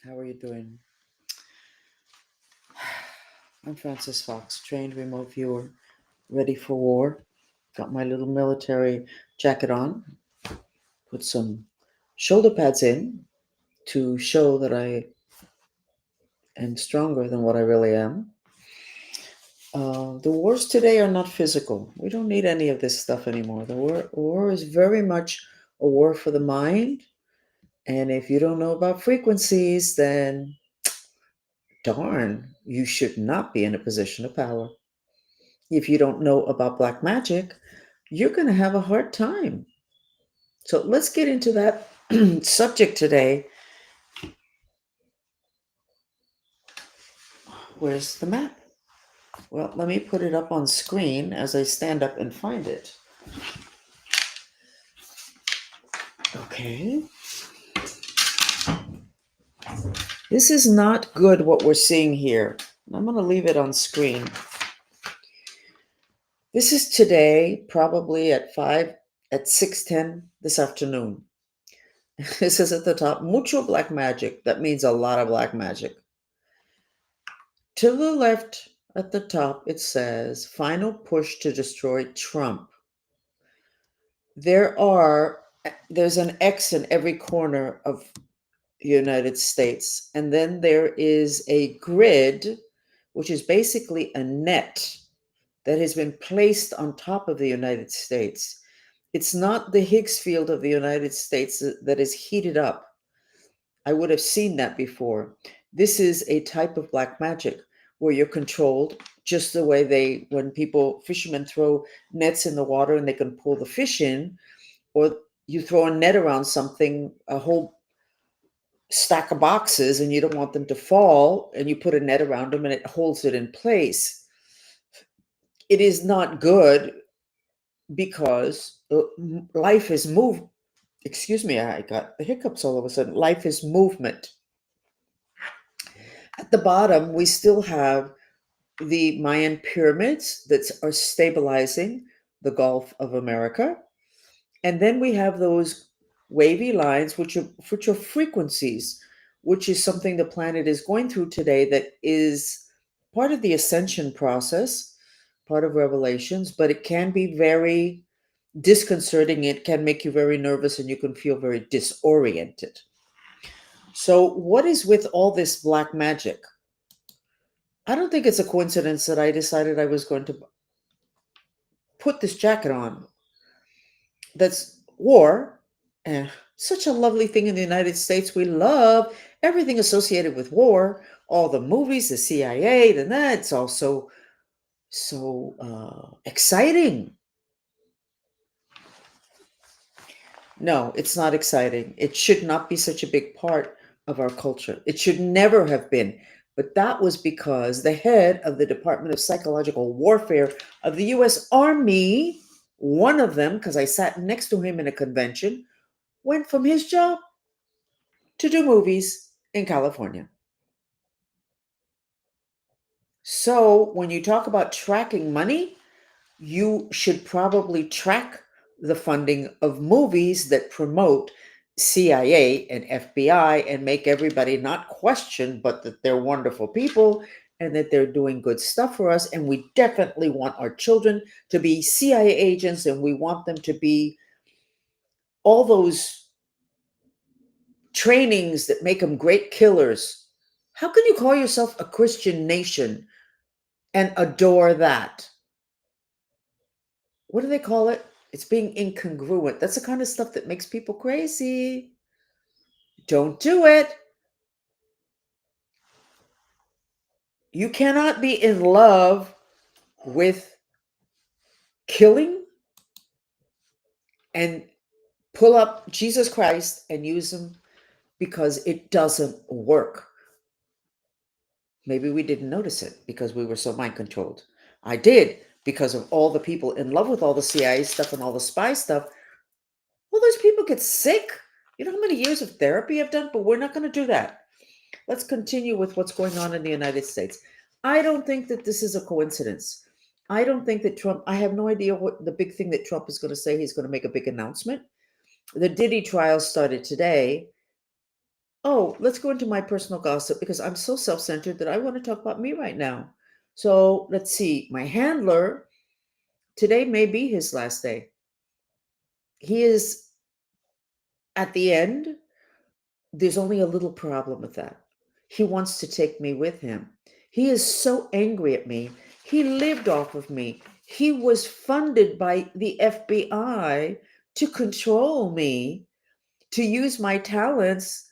How are you doing? I'm Francis Fox, trained remote viewer, ready for war. Got my little military jacket on, put some shoulder pads in to show that I am stronger than what I really am. The wars today are not physical. We don't need any of this stuff anymore. The war is very much a war for the mind. And if you don't know about frequencies, then darn, you should not be in a position of power. If you don't know about black magic, you're going to have a hard time. So let's get into that subject today. Where's the map? Well, let me put it up on screen as I stand up and find it. Okay. This is not good what we're seeing here. I'm going to leave it on screen. This is today, probably at 6:10 this afternoon. This is at the top, mucho black magic. That means a lot of black magic. To the left at the top, it says final push to destroy Trump. There's an X in every corner of the United States, and then there is a grid, which is basically a net that has been placed on top of the United States. It's not the Higgs field of the United States that is heated up. I would have seen that before. This is a type of black magic where you're controlled just the way when fishermen throw nets in the water and they can pull the fish in, or you throw a net around something, a whole stack of boxes, and you don't want them to fall, and you put a net around them and it holds it in place. It is not good because life is moved. Excuse me, I got the hiccups all of a sudden. Life is movement. At the bottom, we still have the Mayan pyramids that are stabilizing the Gulf of America. And then we have those wavy lines, which are frequencies, which is something the planet is going through today that is part of the ascension process, part of revelations, but it can be very disconcerting. It can make you very nervous and you can feel very disoriented. So, what is with all this black magic? I don't think it's a coincidence that I decided I was going to put this jacket on. That's war. And such a lovely thing in the United States. We love everything associated with war. All the movies, the CIA, the that. It's all so exciting. No, it's not exciting. It should not be such a big part of our culture. It should never have been. But that was because the head of the Department of Psychological Warfare of the US Army, one of them, because I sat next to him in a convention, went from his job to do movies in California. So when you talk about tracking money, you should probably track the funding of movies that promote CIA and FBI and make everybody not question, but that they're wonderful people and that they're doing good stuff for us. And we definitely want our children to be CIA agents, and we want them to be all those trainings that make them great killers. How can you call yourself a Christian nation and adore that? What do they call it? It's being incongruent. That's the kind of stuff that makes people crazy. Don't do it. You cannot be in love with killing and pull up Jesus Christ and use them because it doesn't work. Maybe we didn't notice it because we were so mind controlled. I did because of all the people in love with all the CIA stuff and all the spy stuff. Well, those people get sick. You know how many years of therapy I've done, but we're not going to do that. Let's continue with what's going on in the United States. I don't think that this is a coincidence. I don't think that Trump, I have no idea what the big thing that Trump is going to say. He's going to make a big announcement. The Diddy trial started today. Oh, let's go into my personal gossip because I'm so self centered that I want to talk about me right now. So let's see. My handler, today may be his last day. He is at the end. There's only a little problem with that. He wants to take me with him. He is so angry at me. He lived off of me. He was funded by the FBI to control me, to use my talents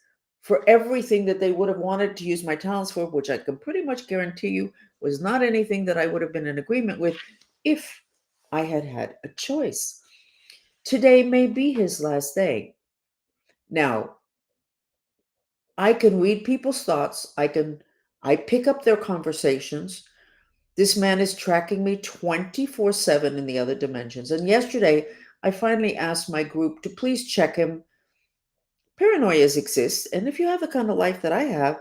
for everything that they would have wanted to use my talents for, which I can pretty much guarantee you was not anything that I would have been in agreement with if I had had a choice. Today may be his last day. Now, I can read people's thoughts. I pick up their conversations. This man is tracking me 24/7 in the other dimensions. And yesterday, I finally asked my group to please check him. Paranoias exist. And if you have the kind of life that I have,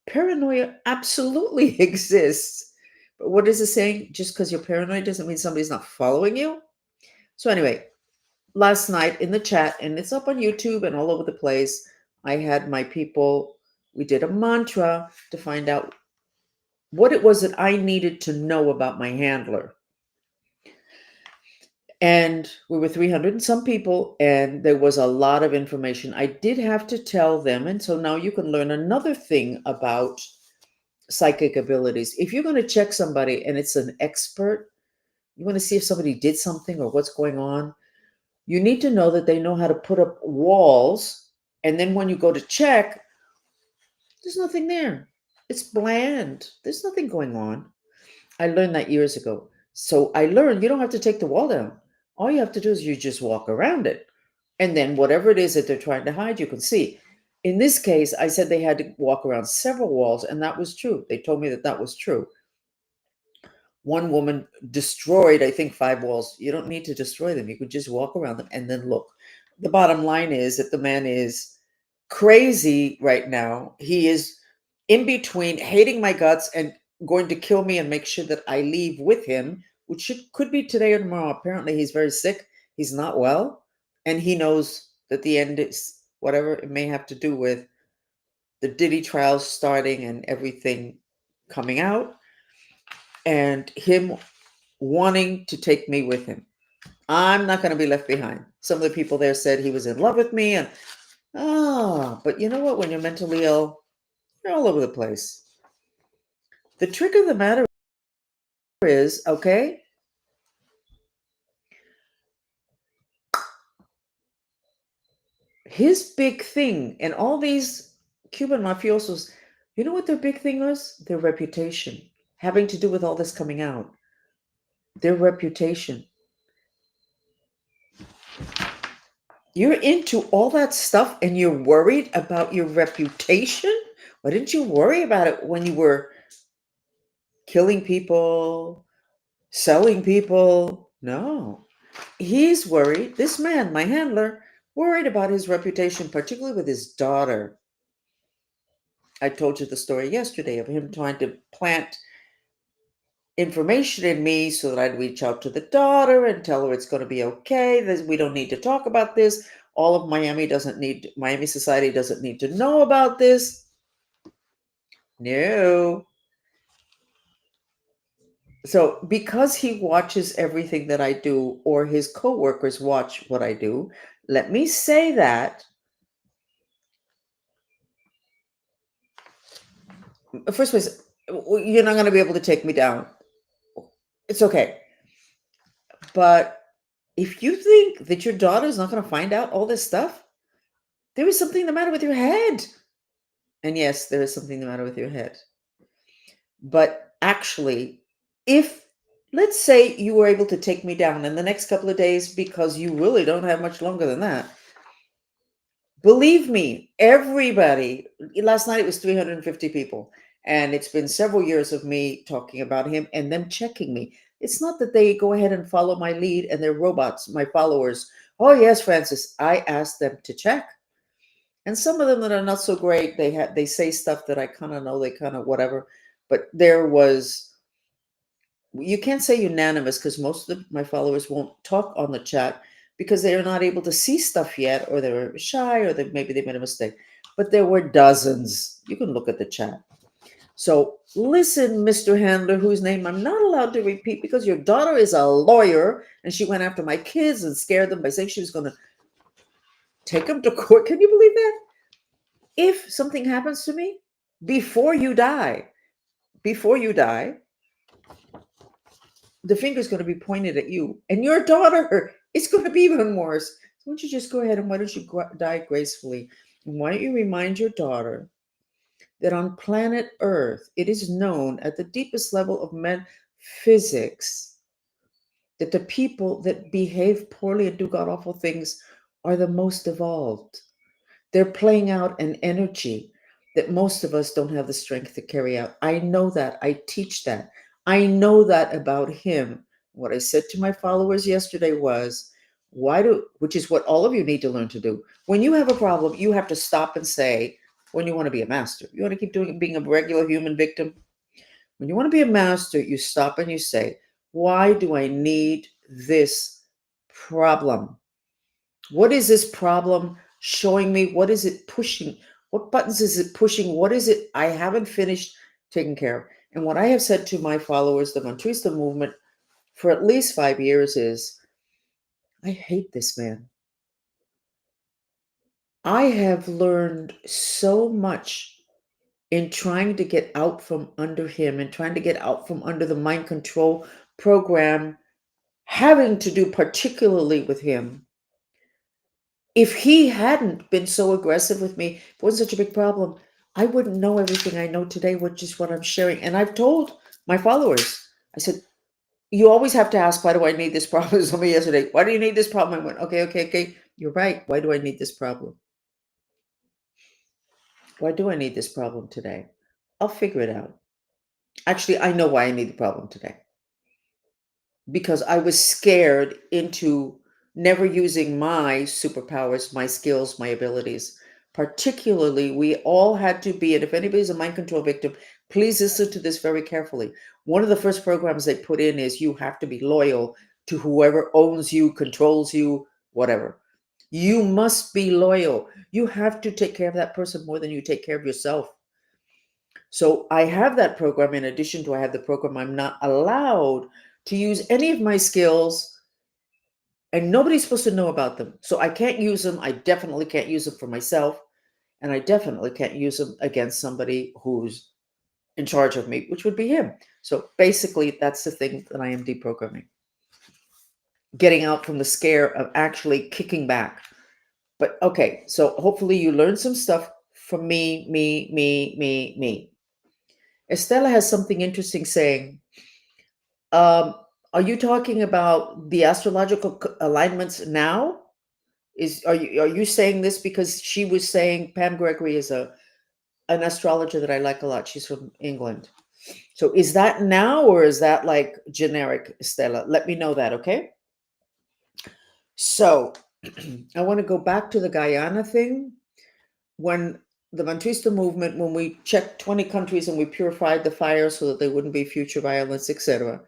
paranoia absolutely exists. But what is it saying? Just because you're paranoid doesn't mean somebody's not following you. So, anyway, last night in the chat, and it's up on YouTube and all over the place, I had my people, we did a mantra to find out what it was that I needed to know about my handler. And we were 300 and some people, and there was a lot of information. I did have to tell them. And so now you can learn another thing about psychic abilities. If you're going to check somebody and it's an expert, you want to see if somebody did something or what's going on, you need to know that they know how to put up walls. And then when you go to check, there's nothing there. It's bland. There's nothing going on. I learned that years ago. So I learned you don't have to take the wall down. All you have to do is you just walk around it. And then whatever it is that they're trying to hide, you can see. In this case, I said they had to walk around several walls, and that was true. They told me that that was true. One woman destroyed, I think, 5 walls. You don't need to destroy them. You could just walk around them and then look. The bottom line is that the man is crazy right now. He is in between hating my guts and going to kill me and make sure that I leave with him, which could be today or tomorrow. Apparently, he's very sick. He's not well. And he knows that the end is whatever it may have to do with the Diddy trials starting and everything coming out, and him wanting to take me with him. I'm not going to be left behind. Some of the people there said he was in love with me, and but you know what? When you're mentally ill, you're all over the place. The trick of the matter is, okay, his big thing, and all these Cuban mafiosos, you know what their big thing was? Their reputation, having to do with all this coming out. Their reputation. You're into all that stuff and you're worried about your reputation? Why didn't you worry about it when you were killing people, selling people? No. He's worried. This man, my handler, worried about his reputation, particularly with his daughter. I told you the story yesterday of him trying to plant information in me so that I'd reach out to the daughter and tell her it's going to be okay. We don't need to talk about this. All of Miami society doesn't need to know about this. No. So because he watches everything that I do, or his coworkers watch what I do, let me say that first place, you're not going to be able to take me down. It's okay. But if you think that your daughter's not going to find out all this stuff, there is something the matter with your head. And yes, there is something the matter with your head. But actually, if let's say you were able to take me down in the next couple of days, because you really don't have much longer than that, believe me, everybody, last night it was 350 people. And it's been several years of me talking about him and them checking me. It's not that they go ahead and follow my lead and they're robots, my followers. Oh, yes, Francis, I asked them to check. And some of them that are not so great, they say stuff that I kind of know, they kind of whatever. But there was, you can't say unanimous because most of my followers won't talk on the chat because they're not able to see stuff yet, or they're shy, or maybe they made a mistake. but there were dozens. You can look at the chat. So listen, Mr. Handler, whose name I'm not allowed to repeat because your daughter is a lawyer and she went after my kids and scared them by saying she was going to take them to court. Can you believe that? If something happens to me before you die, before you die, the finger's going to be pointed at you and your daughter. It's going to be even worse. So why don't you just go ahead and why don't you die gracefully? And why don't you remind your daughter that on planet Earth, it is known at the deepest level of physics that the people that behave poorly and do god awful things are the most evolved. They're playing out an energy that most of us don't have the strength to carry out. I know that. I teach that. I know that about him. What I said to my followers yesterday was, which is what all of you need to learn to do. When you have a problem, you have to stop and say, when you want to be a master, you want to keep doing being a regular human victim. When you want to be a master, you stop and you say, why do I need this problem? What is this problem showing me? What is it pushing? What buttons is it pushing? What is it I haven't finished taking care of? And what I have said to my followers, the Mantrista movement, for at least 5 years is, I hate this man. I have learned so much in trying to get out from under him and trying to get out from under the mind control program, having to do particularly with him. If he hadn't been so aggressive with me, if it wasn't such a big problem, I wouldn't know everything I know today, which is what I'm sharing. And I've told my followers, I said, you always have to ask, why do I need this problem? Somebody yesterday, why do you need this problem? I went, okay. You're right. Why do I need this problem? Why do I need this problem today? I'll figure it out. Actually, I know why I need the problem today. Because I was scared into never using my superpowers, my skills, my abilities. Particularly, we all had to be, and if anybody's a mind control victim, please listen to this very carefully. One of the first programs they put in is you have to be loyal to whoever owns you, controls you, whatever. You must be loyal. You have to take care of that person more than you take care of yourself. So I have that program. In addition to I have the program, I'm not allowed to use any of my skills and nobody's supposed to know about them. So I can't use them. I definitely can't use them for myself. And I definitely can't use them against somebody who's in charge of me, which would be him. So basically, that's the thing that I am deprogramming. Getting out from the scare of actually kicking back. But okay, so hopefully you learned some stuff from me. Estella has something interesting saying. Um, are you talking about the astrological alignments now? Are you saying this because she was saying Pam Gregory is an astrologer that I like a lot. She's from England. So is that now or is that like generic, Stella? Let me know that, okay? So I want to go back to the Guyana thing. When the Mantrista movement, when we checked 20 countries and we purified the fire so that there wouldn't be future violence, etc.,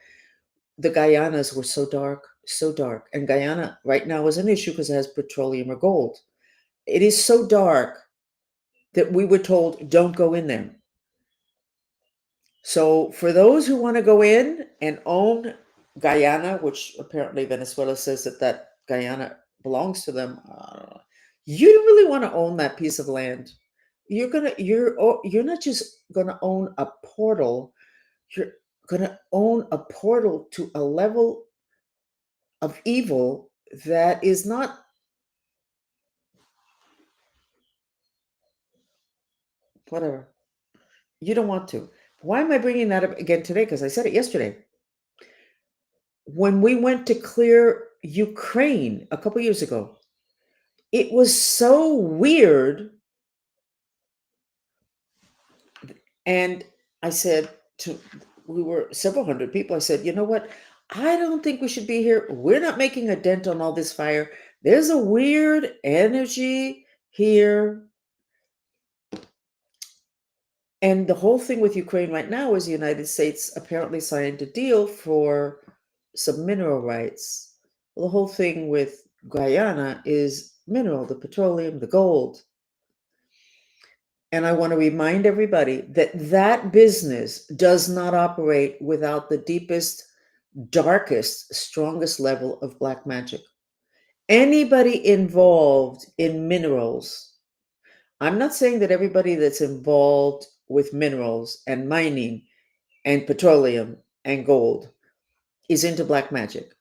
the Guyanas were so dark, so dark. And Guyana right now is an issue because it has petroleum or gold. It is so dark that we were told, don't go in there. So for those who want to go in and own Guyana, which apparently Venezuela says that Guyana belongs to them, you don't really want to own that piece of land. You're not just gonna own a portal. You're gonna own a portal to a level of evil that is not whatever. You don't want to. Why am I bringing that up again today? Because I said it yesterday. When we went to clear Ukraine a couple years ago, it was so weird. And I said we were several hundred people. I said, you know what? I don't think we should be here. We're not making a dent on all this fire. There's a weird energy here. And the whole thing with Ukraine right now is the United States apparently signed a deal for some mineral rights. Well, the whole thing with Guyana is mineral, the petroleum, the gold. And I want to remind everybody that that business does not operate without the deepest, darkest, strongest level of black magic. Anybody involved in minerals, I'm not saying that everybody that's involved with minerals and mining and petroleum and gold is into black magic.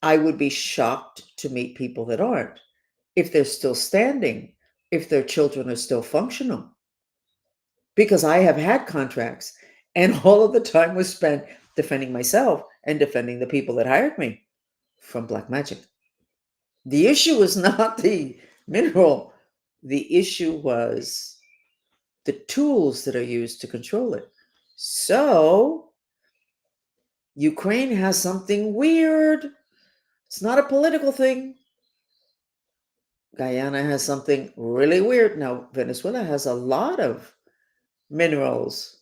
I would be shocked to meet people that aren't, if they're still standing, if their children are still functional. Because I have had contracts and all of the time was spent defending myself and defending the people that hired me from black magic. The issue was not the mineral, the issue was the tools that are used to control it. So, Ukraine has something weird. It's not a political thing. Guyana has something really weird. Now, Venezuela has a lot of minerals,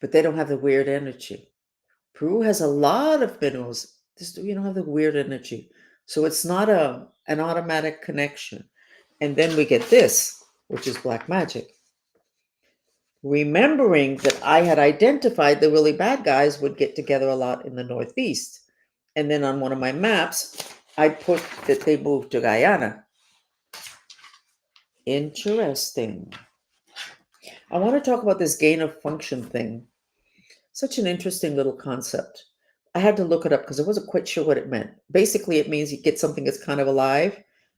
but they don't have the weird energy. Peru has a lot of minerals. Just, you don't have the weird energy. So it's not an automatic connection. And then we get this, which is black magic. Remembering that I had identified the really bad guys would get together a lot in the Northeast. And then on one of my maps, I put that they moved to Guyana. Interesting. I want to talk about this gain of function thing. Such an interesting little concept. I had to look it up because I wasn't quite sure what it meant. Basically, it means you get something that's kind of alive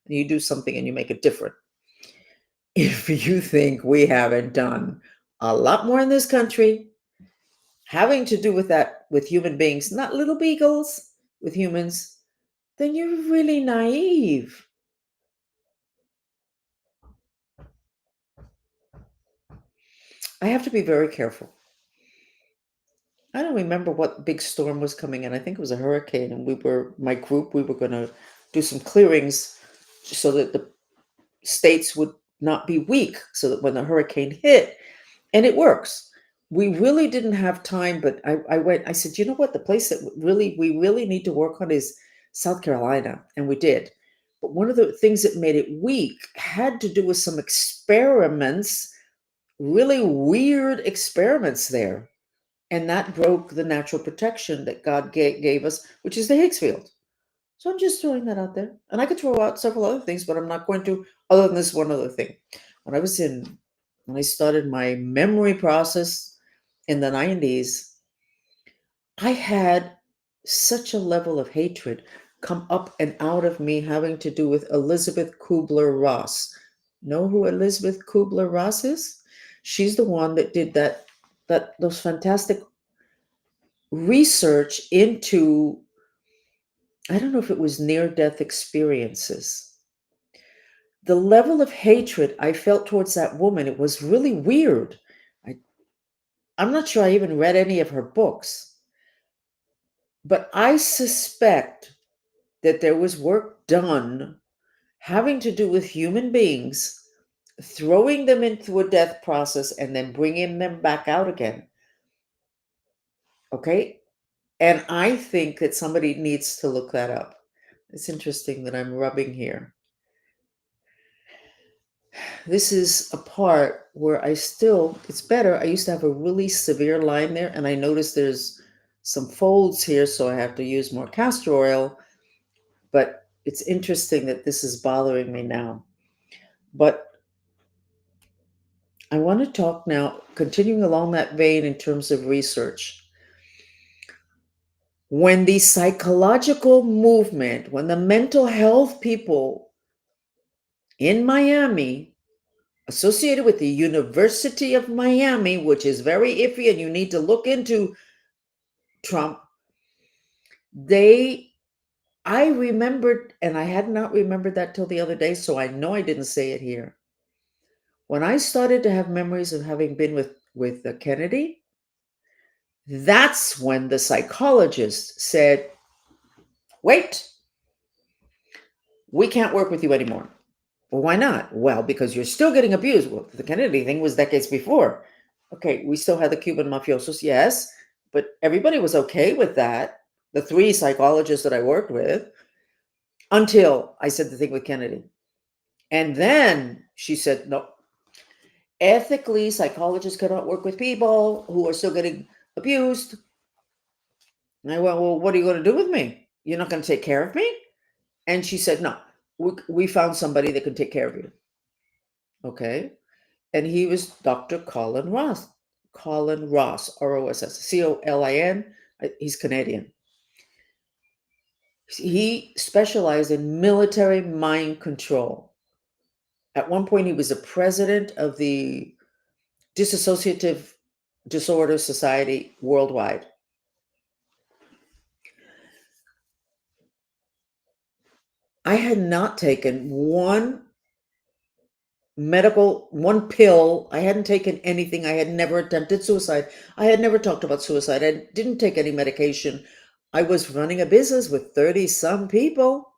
and you do something and you make it different. If you think we haven't done a lot more in this country having to do with that, with human beings, not little beagles, with humans, then you're really naive. I have to be very careful. I don't remember what big storm was coming in. I think it was a hurricane, and my group, we were going to do some clearings so that the states would not be weak, so that when the hurricane hit, and it works. We really didn't have time, but I said, you know what? The place that we really need to work on is South Carolina. And we did. But one of the things that made it weak had to do with some experiments, really weird experiments there. And that broke the natural protection that God gave us, which is the Higgs field. So I'm just throwing that out there. And I could throw out several other things, but I'm not going to, other than this one other thing. When I started my memory process in the 90s, I had such a level of hatred come up and out of me having to do with Elizabeth Kubler-Ross. Know who Elizabeth Kubler-Ross is? She's the one that did those fantastic research into, I don't know if it was near-death experiences. The level of hatred I felt towards that woman, it was really weird. I, I'm not sure I even read any of her books, but I suspect that there was work done having to do with human beings, throwing them into a death process and then bringing them back out again. Okay? And I think that somebody needs to look that up. It's interesting that I'm rubbing here. This is a part where it's better. I used to have a really severe line there, and I noticed there's some folds here, so I have to use more castor oil. But it's interesting that this is bothering me now. But I want to talk now, continuing along that vein in terms of research. When the psychological movement, when the mental health people in Miami, associated with the University of Miami, which is very iffy and you need to look into Trump, I remembered, and I had not remembered that till the other day, so I know I didn't say it here. When I started to have memories of having been with Kennedy, that's when the psychologist said, wait, we can't work with you anymore. Well, why not? Well, because you're still getting abused. Well, the Kennedy thing was decades before. Okay, we still had the Cuban mafiosos, yes, but everybody was okay with that. The three psychologists that I worked with, until I said the thing with Kennedy. And then she said, no. ethically, psychologists cannot work with people who are still getting abused. And I went, well, what are you going to do with me? You're not going to take care of me? And she said, no, we found somebody that can take care of you. Okay. And he was Dr. Colin Ross. Colin Ross, Ross, Colin. He's Canadian. He specialized in military mind control. At one point, he was the president of the Dissociative Disorder Society worldwide. I had not taken one pill. I hadn't taken anything. I had never attempted suicide. I had never talked about suicide. I didn't take any medication. I was running a business with 30 some people,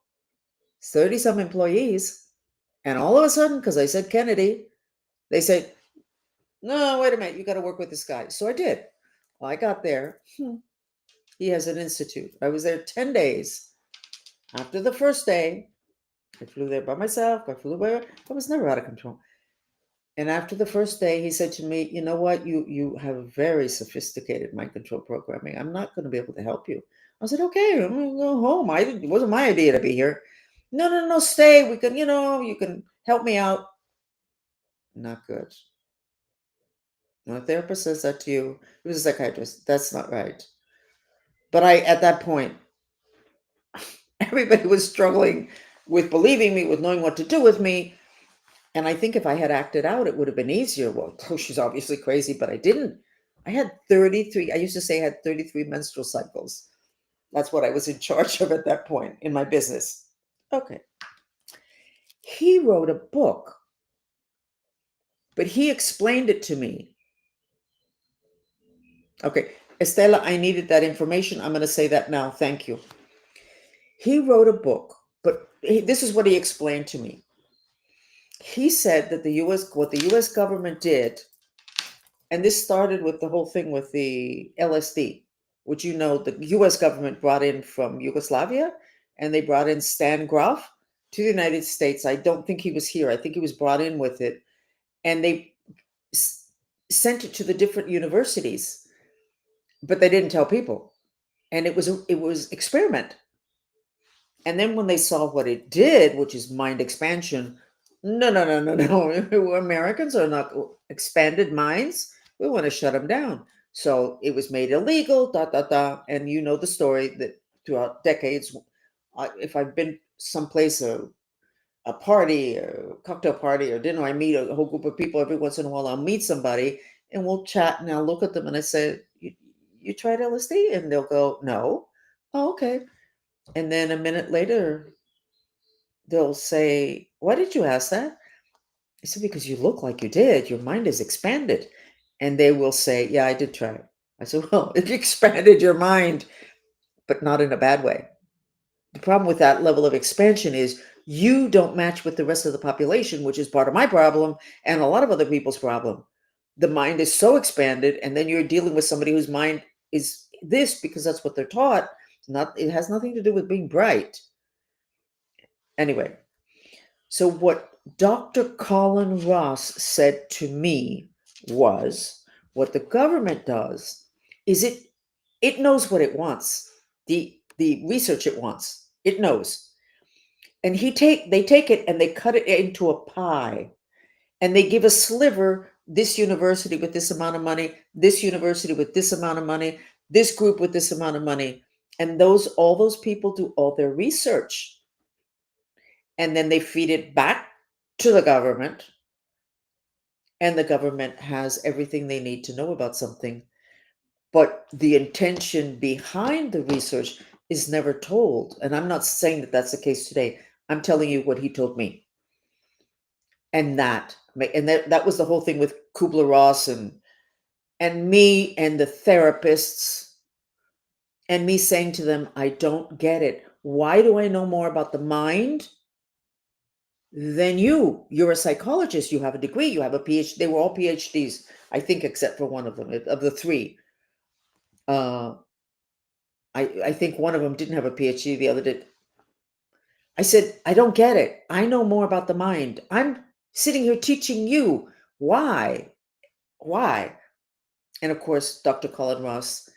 30 some employees. And all of a sudden, because I said Kennedy, they said, no, wait a minute, you got to work with this guy. So I did. Well, I got there. He has an institute. I was there 10 days. After the first day, I flew there by myself. I was never out of control. And after the first day, he said to me, you know what? You have very sophisticated mind control programming. I'm not going to be able to help you. I said, okay, I'm going to go home. It wasn't my idea to be here. No, no, no, stay. We can, you can help me out. Not good. When a therapist says that to you, it was a psychiatrist. That's not right. But at that point, everybody was struggling with believing me, with knowing what to do with me. And I think if I had acted out, it would have been easier. Well, she's obviously crazy, but I didn't. I had 33, I used to say I had 33 menstrual cycles. That's what I was in charge of at that point in my business. Okay. He wrote a book, but he explained it to me. Okay. Estela, I needed that information. I'm going to say that now. Thank you. He wrote a book, but this is what he explained to me. He said that what the US government did, and this started with the whole thing with the LSD, which the US government brought in from Yugoslavia, and they brought in Stan Grof to the United States. I don't think he was here. I think he was brought in with it. And they sent it to the different universities, but they didn't tell people. And it was experiment. And then when they saw what it did, which is mind expansion, no, no, no, no, no. Americans are not expanded minds. We want to shut them down. So it was made illegal, And you know the story that throughout decades, if I've been someplace, a party, or a cocktail party, or dinner, I meet a whole group of people. Every once in a while, I'll meet somebody and we'll chat, and I'll look at them and I say, you tried LSD? And they'll go, no. Oh, okay. And then a minute later, they'll say, why did you ask that? I said, because you look like you did. Your mind is expanded. And they will say, yeah, I did try it. I said, well, it expanded your mind, but not in a bad way. The problem with that level of expansion is you don't match with the rest of the population, which is part of my problem and a lot of other people's problem. The mind is so expanded, and then you're dealing with somebody whose mind is this because that's what they're taught. It has nothing to do with being bright. Anyway, so what Dr. Colin Ross said to me was, what the government does is it knows what it wants. The research it wants. It knows. And they take it and they cut it into a pie. And they give a sliver, this university with this amount of money, this university with this amount of money, this group with this amount of money. And all those people do all their research. And then they feed it back to the government, and the government has everything they need to know about something, but the intention behind the research is never told. And I'm not saying that that's the case today. I'm telling you what he told me. And that was the whole thing with Kubler-Ross and me and the therapists, and me saying to them, I don't get it. Why do I know more about the mind than you? You're a psychologist. You have a degree. You have a PhD. They were all PhDs, I think, except for one of them, of the three. I think one of them didn't have a PhD. The other did. I said, I don't get it. I know more about the mind. I'm sitting here teaching you. Why? Why? And of course, Dr. Colin Ross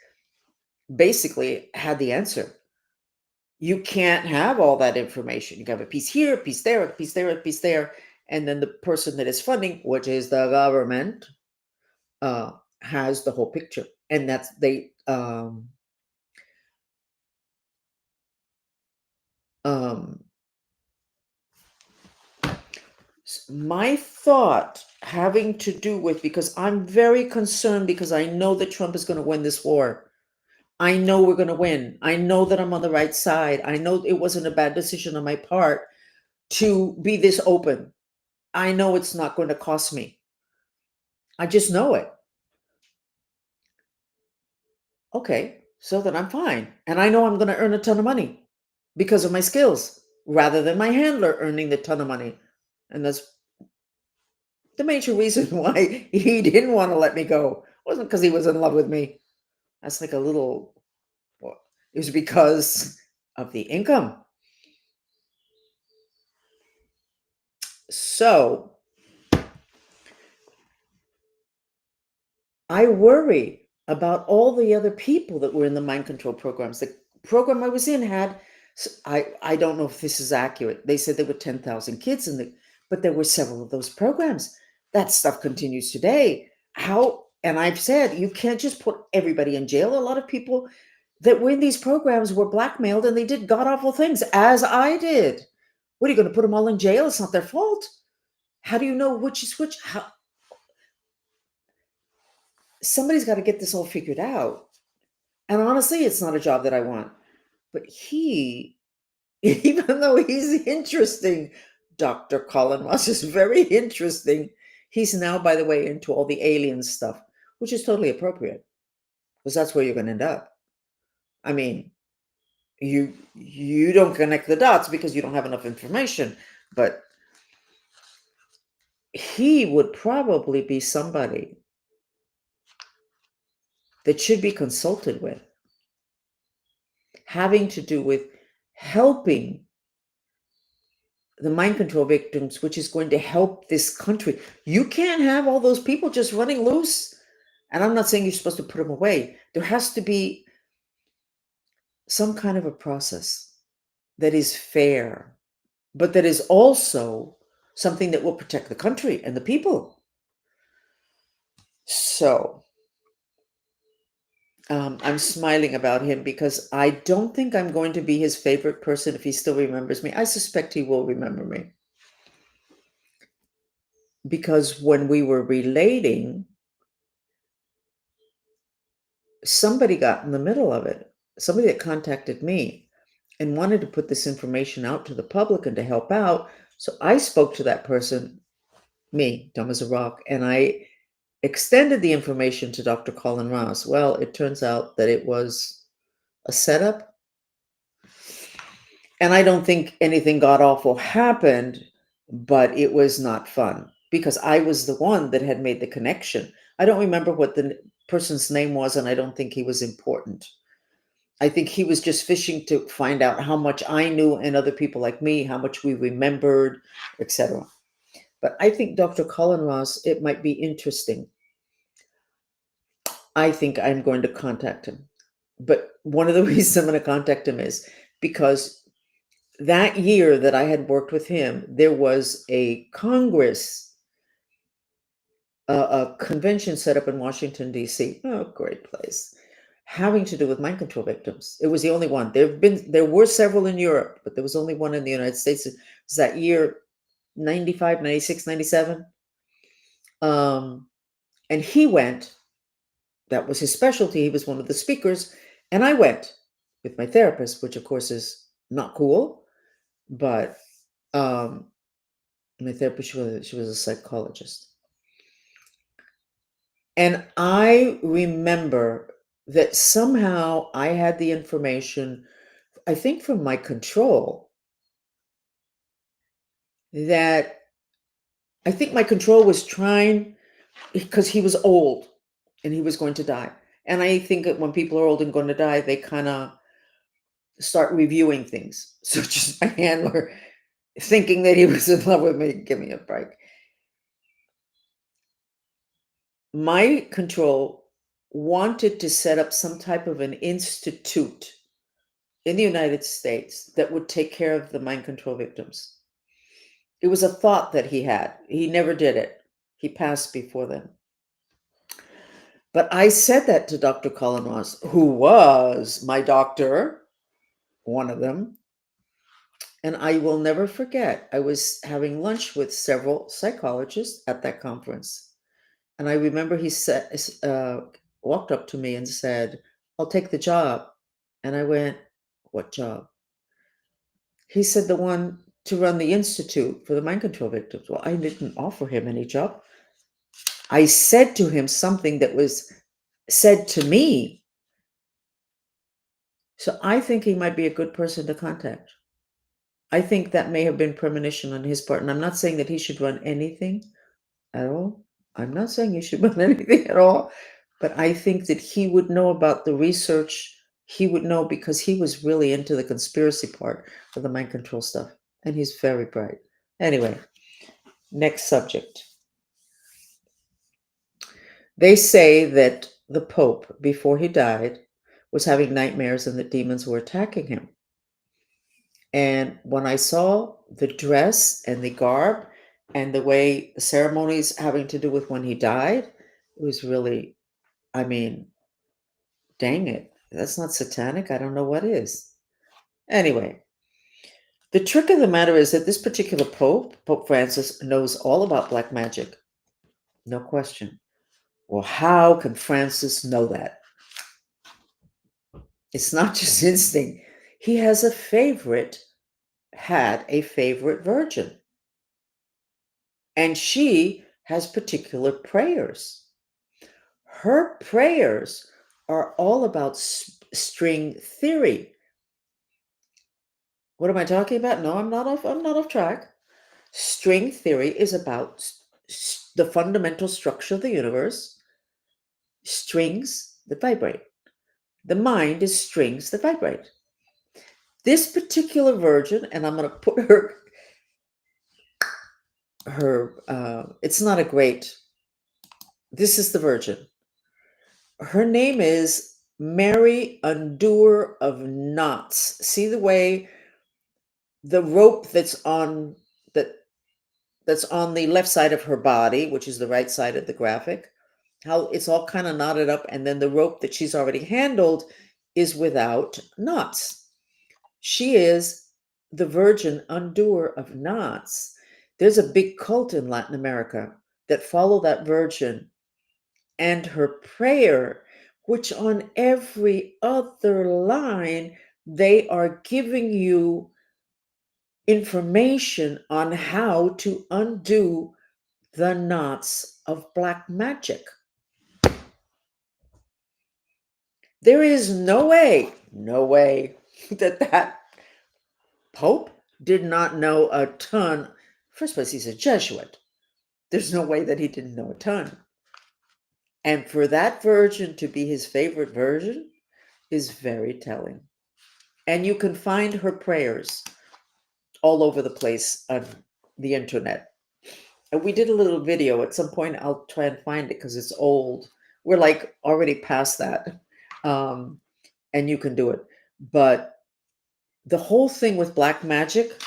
basically had the answer. You can't have all that information. You can have a piece here, a piece there, a piece there, a piece there. And then the person that is funding, which is the government, uh, has the whole picture. And that's um, my thought having to do with, because I'm very concerned because I know that Trump is going to win this war. I know we're going to win. I know that I'm on the right side. I know it wasn't a bad decision on my part to be this open. I know it's not going to cost me. I just know it. Okay, so then I'm fine. And I know I'm going to earn a ton of money because of my skills rather than my handler earning the ton of money. And that's the major reason why he didn't want to let me go. It wasn't because he was in love with me. That's like a little, well, it was because of the income. So I worry about all the other people that were in the mind control programs. The program I was in had, I don't know if this is accurate. They said there were 10,000 kids in the, but there were several of those programs. That stuff continues today. How, and I've said, you can't just put everybody in jail. A lot of people that were in these programs were blackmailed and they did god awful things, as I did. What are you going to put them all in jail? It's not their fault. How do you know which is which? How, somebody's got to get this all figured out. And honestly, it's not a job that I want. But he, even though he's interesting, Dr. Colin Ross is very interesting. He's now, by the way, into all the alien stuff, which is totally appropriate because that's where you're going to end up. I mean, you don't connect the dots because you don't have enough information, but he would probably be somebody that should be consulted with, having to do with helping the mind control victims, which is going to help this country. You can't have all those people just running loose. And I'm not saying you're supposed to put them away. There has to be some kind of a process that is fair, but that is also something that will protect the country and the people. So I'm smiling about him because I don't think I'm going to be his favorite person if he still remembers me. I suspect he will remember me because when we were relating, somebody got in the middle of it. Somebody that contacted me and wanted to put this information out to the public and to help out. So I spoke to that person, me, dumb as a rock, and I extended the information to Dr. Colin Ross. Well, it turns out that it was a setup. And I don't think anything god awful happened, but it was not fun because I was the one that had made the connection. I don't remember what the person's name was, and I don't think he was important. I think he was just fishing to find out how much I knew and other people like me, how much we remembered, etc. But I think Dr. Colin Ross, it might be interesting. I think I'm going to contact him. But one of the reasons I'm going to contact him is because that year that I had worked with him, there was a Congress, a convention set up in Washington, D.C. Oh, great place. Having to do with mind control victims. It was the only one. There were several in Europe, but there was only one in the United States. It was that year 95, 96, 97. And he went, that was his specialty. He was one of the speakers. And I went with my therapist, which of course is not cool, but my therapist, she was a psychologist. And I remember that somehow I had the information, I think from my control, that I think my control was trying, because he was old and he was going to die. And I think that when people are old and going to die, they kind of start reviewing things. So just my handler thinking that he was in love with me, give me a break. mind control wanted to set up some type of an institute in the United States that would take care of the mind control victims. It was a thought that he had. He never did it. He passed before then. But I said that to Dr. Colin Ross, who was my doctor, one of them. And I will never forget, I was having lunch with several psychologists at that conference. And I remember he said, walked up to me and said, I'll take the job. And I went, what job? He said, the one to run the Institute for the Mind Control Victims. Well, I didn't offer him any job. I said to him something that was said to me. So I think he might be a good person to contact. I think that may have been premonition on his part. And I'm not saying that he should run anything at all. I'm not saying he should run anything at all. But I think that he would know about the research. He would know because he was really into the conspiracy part of the mind control stuff. And he's very bright. Anyway, next subject. They say that the Pope, before he died, was having nightmares and that demons were attacking him. And when I saw the dress and the garb and the way the ceremonies having to do with when he died, it was really, I mean, dang it. That's not satanic. I don't know what is. Anyway, the trick of the matter is that this particular Pope, Pope Francis, knows all about black magic. No question. Well, how can Francis know that? It's not just instinct. He has a favorite, had a favorite virgin. And she has particular prayers. Her prayers are all about string theory. What am I talking about? No, I'm not off track. String theory is about the fundamental structure of the universe, strings that vibrate. The mind is strings that vibrate. This particular virgin, and I'm going to put her, it's not a great, this is the virgin. Her name is Mary Undoer of Knots. See the way the rope that's on the left side of her body, which is the right side of the graphic, how it's all kind of knotted up, and then the rope that she's already handled is without knots. She is the Virgin Undoer of Knots. There's a big cult in Latin America that follow that virgin and her prayer, which on every other line, they are giving you information on how to undo the knots of black magic. There is no way that Pope did not know a ton. First place, he's a Jesuit. There's no way that he didn't know a ton. And for that virgin to be his favorite virgin is very telling. And you can find her prayers all over the place on the internet. And we did a little video. At some point, I'll try and find it because it's old. We're like already past that. And you can do it. But the whole thing with black magic,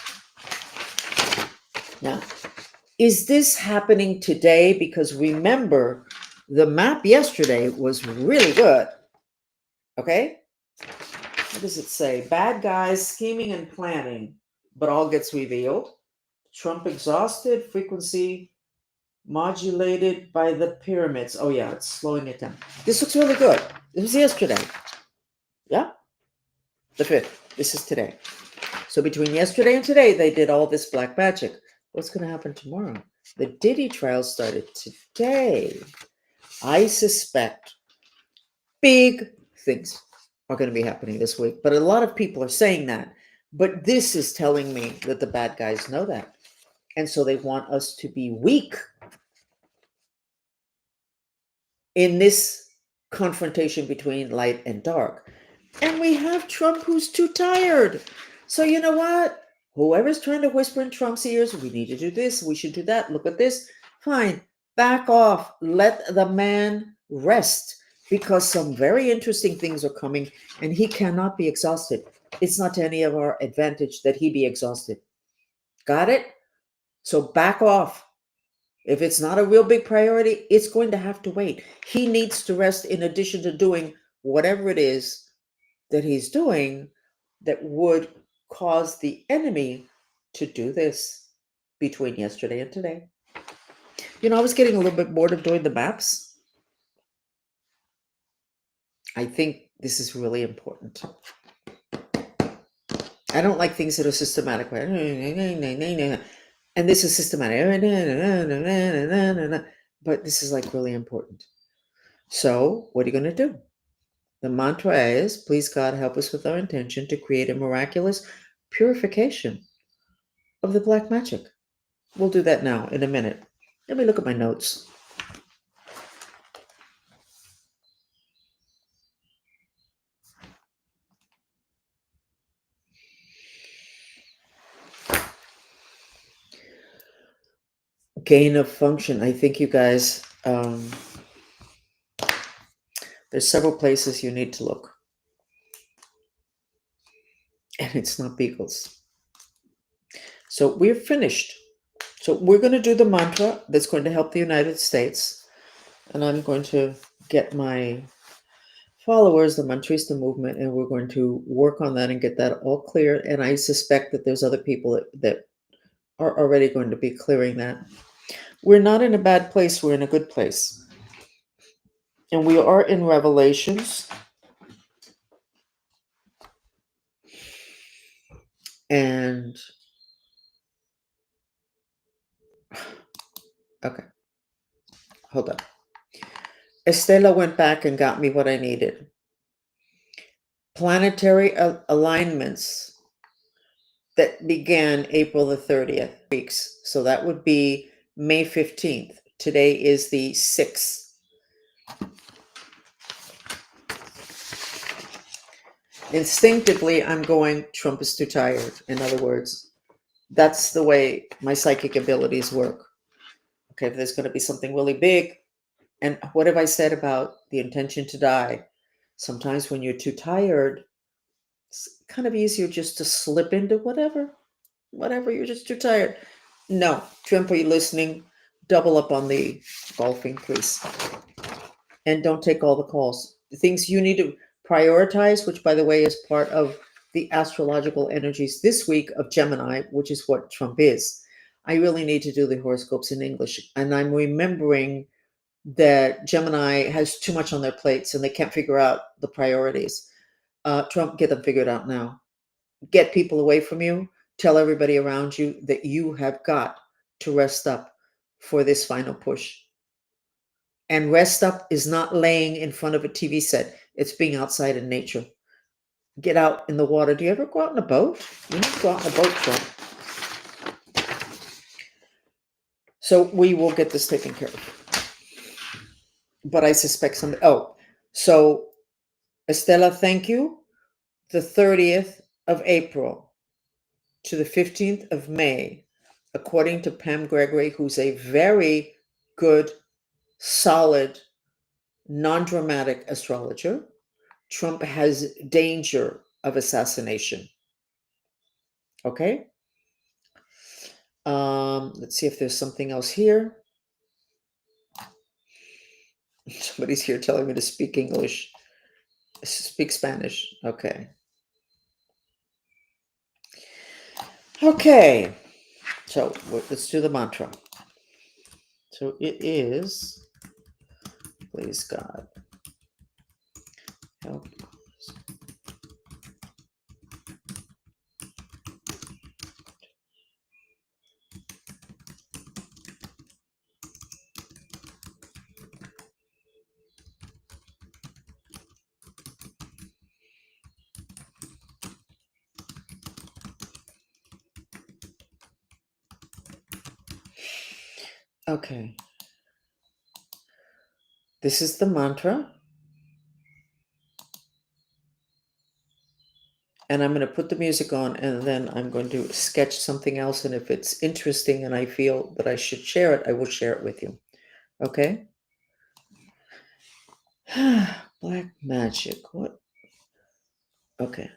now, is this happening today? Because remember, the map yesterday was really good. Okay? What does it say? Bad guys scheming and planning, but all gets revealed. Trump exhausted, frequency modulated by the pyramids. Oh, yeah, it's slowing it down. This looks really good. This was yesterday. Yeah? The 5th. This is today. So between yesterday and today, they did all this black magic. What's going to happen tomorrow? The Diddy trial started today. I suspect big things are going to be happening this week. But a lot of people are saying that. But this is telling me that the bad guys know that. And so they want us to be weak in this confrontation between light and dark. And we have Trump who's too tired. So you know what? Whoever's trying to whisper in Trump's ears, we need to do this, we should do that, look at this. Fine. Back off. Let the man rest because some very interesting things are coming and he cannot be exhausted. It's not to any of our advantage that he be exhausted. Got it? So back off. If it's not a real big priority, it's going to have to wait. He needs to rest in addition to doing whatever it is that he's doing that would cause the enemy to do this between yesterday and today. I was getting a little bit bored of doing the maps. I think this is really important. I don't like things that are systematic. And this is systematic. But this is like really important. So, what are you going to do? The mantra is, please God, help us with our intention to create a miraculous purification of the black magic. We'll do that now in a minute. Let me look at my notes. Gain of function. I think you guys, there's several places you need to look. And it's not beagles. So we're finished. So we're going to do the mantra that's going to help the United States. And I'm going to get my followers, the Mantrista movement, and we're going to work on that and get that all clear. And I suspect that there's other people that are already going to be clearing that. We're not in a bad place, we're in a good place. And we are in Revelations. And okay, hold on. Estela went back and got me what I needed. Planetary alignments that began April the 30th weeks. So that would be May 15th. Today is the 6th. Instinctively, I'm going, Trump is too tired. In other words, that's the way my psychic abilities work. Okay, if there's going to be something really big, and what have I said about the intention to die? Sometimes when you're too tired, it's kind of easier just to slip into whatever, you're just too tired. No, Trump, are you listening? Double up on the golfing, please. And don't take all the calls. The things you need to prioritize, which by the way is part of the astrological energies this week of Gemini, which is what Trump is. I really need to do the horoscopes in English. And I'm remembering that Gemini has too much on their plates and they can't figure out the priorities. Trump, get them figured out now. Get people away from you. Tell everybody around you that you have got to rest up for this final push. And rest up is not laying in front of a TV set. It's being outside in nature. Get out in the water. Do you ever go out in a boat? You need to go out in a boat, Trump. So we will get this taken care of. But I suspect some. Oh, so Estela, thank you. The 30th of April to the 15th of May, according to Pam Gregory, who's a very good, solid, non-dramatic astrologer, Trump has danger of assassination. Okay? Let's see if there's something else here. Somebody's here telling me to speak English. Speak Spanish. Okay. Okay. So let's do the mantra. So it is, please God, help. Okay. This is the mantra. And I'm going to put the music on and then I'm going to sketch something else. And if it's interesting and I feel that I should share it, I will share it with you. Okay. Black magic. What? Okay.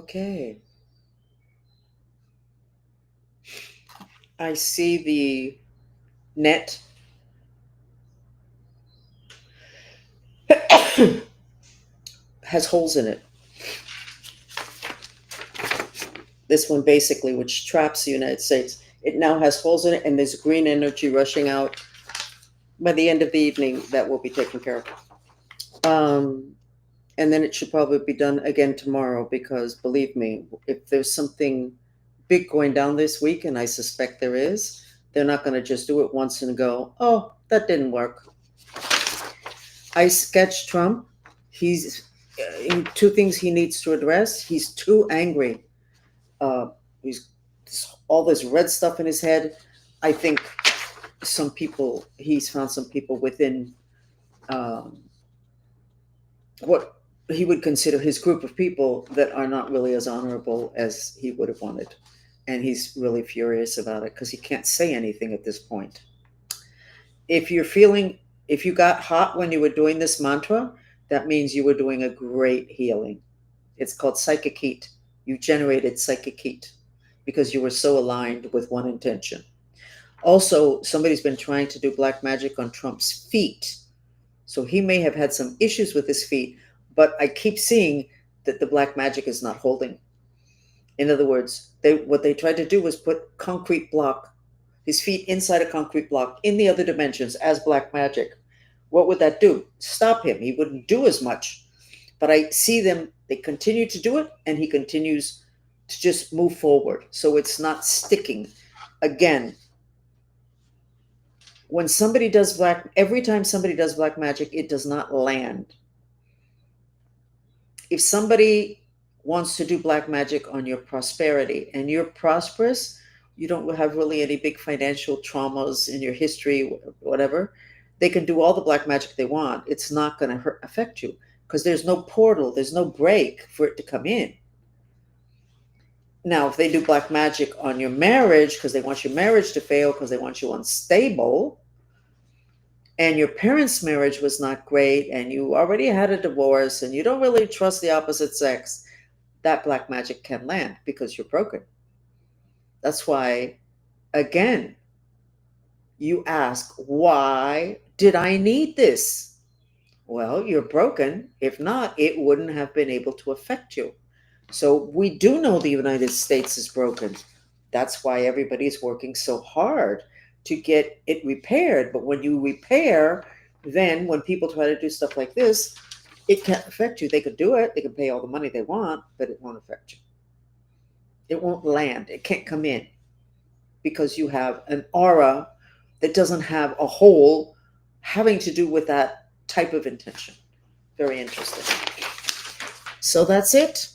Okay. I see the net has holes in it. This one basically, which traps the United States, it now has holes in it, and there's green energy rushing out. By the end of the evening, that will be taken care of. And then it should probably be done again tomorrow because believe me, if there's something big going down this week, and I suspect there is, they're not going to just do it once and go, oh, that didn't work. I sketched Trump. He's two things he needs to address. He's too angry. He's all this red stuff in his head. I think some people, he's found some people within um, what he would consider his group of people that are not really as honorable as he would have wanted. And he's really furious about it because he can't say anything at this point. If you're feeling, if you got hot when you were doing this mantra, that means you were doing a great healing. It's called psychic heat. You generated psychic heat because you were so aligned with one intention. Also, somebody's been trying to do black magic on Trump's feet. So he may have had some issues with his feet, but I keep seeing that the black magic is not holding. In other words, what they tried to do was put concrete block, his feet inside a concrete block in the other dimensions as black magic. What would that do? Stop him. He wouldn't do as much. But I see them, they continue to do it, and he continues to just move forward. So it's not sticking. Again, when somebody does black, every time somebody does black magic, it does not land. If somebody wants to do black magic on your prosperity and you're prosperous, you don't have really any big financial traumas in your history, whatever, they can do all the black magic they want. It's not going to affect you because there's no portal, there's no break for it to come in. Now, if they do black magic on your marriage because they want your marriage to fail, because they want you unstable, and your parents' marriage was not great, and you already had a divorce, and you don't really trust the opposite sex, that black magic can land because you're broken. That's why, again, you ask, why did I need this? Well, you're broken. If not, it wouldn't have been able to affect you. So we do know the United States is broken. That's why everybody's working so hard to get it repaired. But when you repair, then when people try to do stuff like this, it can't affect you. They could do it, they can pay all the money they want, but it won't affect you. It won't land, it can't come in because you have an aura that doesn't have a hole having to do with that type of intention. Very interesting. So that's it.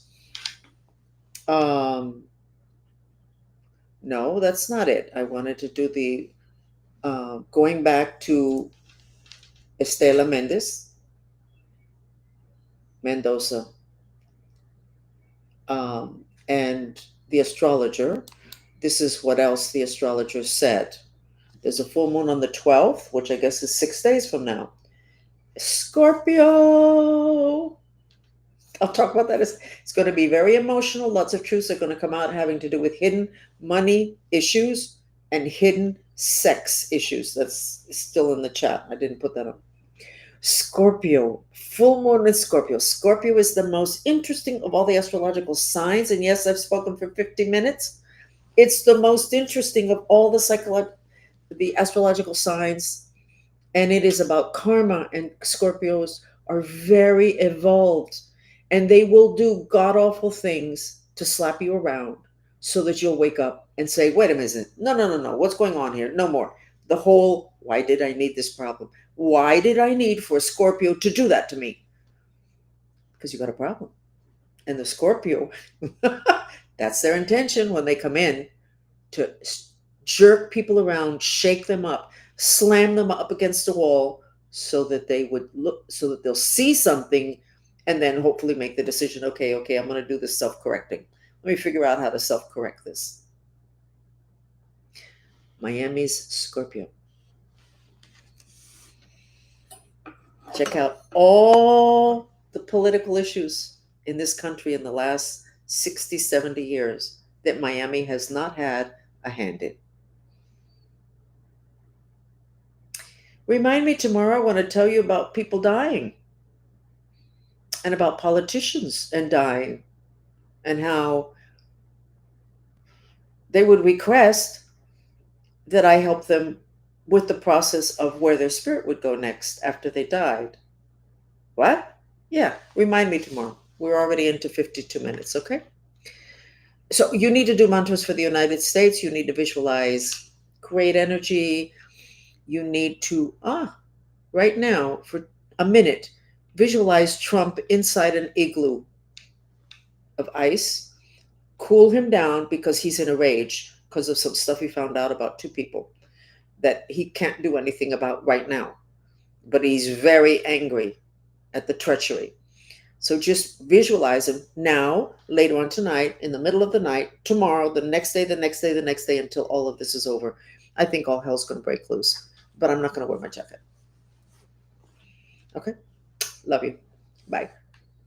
No, that's not it. I wanted to do the going back to Estela Mendoza, and the astrologer. This is what else the astrologer said. There's a full moon on the 12th, which I guess is 6 days from now. Scorpio. I'll talk about that. It's going to be very emotional. Lots of truths are going to come out having to do with hidden money issues and hidden sex issues. That's still in the chat. I didn't put that on. Scorpio, full moon in Scorpio. Scorpio is the most interesting of all the astrological signs. And yes, I've spoken for 50 minutes. It's the most interesting of all the astrological signs. And it is about karma. And Scorpios are very evolved. And they will do god awful things to slap you around so that you'll wake up and say, wait a minute, no, what's going on here? No more. The whole, why did I need this problem? Why did I need for a Scorpio to do that to me? Because you got a problem. And the Scorpio, that's their intention when they come in, to jerk people around, shake them up, slam them up against a wall so that they would look, so that they'll see something and then hopefully make the decision, okay, I'm going to do this self-correcting. Let me figure out how to self-correct this. Miami's Scorpio. Check out all the political issues in this country in the last 60, 70 years that Miami has not had a hand in. Remind me tomorrow. I want to tell you about people dying and about politicians and dying and how they would request that I help them with the process of where their spirit would go next after they died. What? Yeah, remind me tomorrow. We're already into 52 minutes, okay? So you need to do mantras for the United States. You need to visualize great energy. You need to, right now, for a minute, visualize Trump inside an igloo of ice. Cool him down because he's in a rage because of some stuff he found out about two people that he can't do anything about right now. But he's very angry at the treachery. So just visualize him now, later on tonight, in the middle of the night, tomorrow, the next day, the next day, the next day, until all of this is over. I think all hell's going to break loose, but I'm not going to wear my jacket. Okay? Love you. Bye.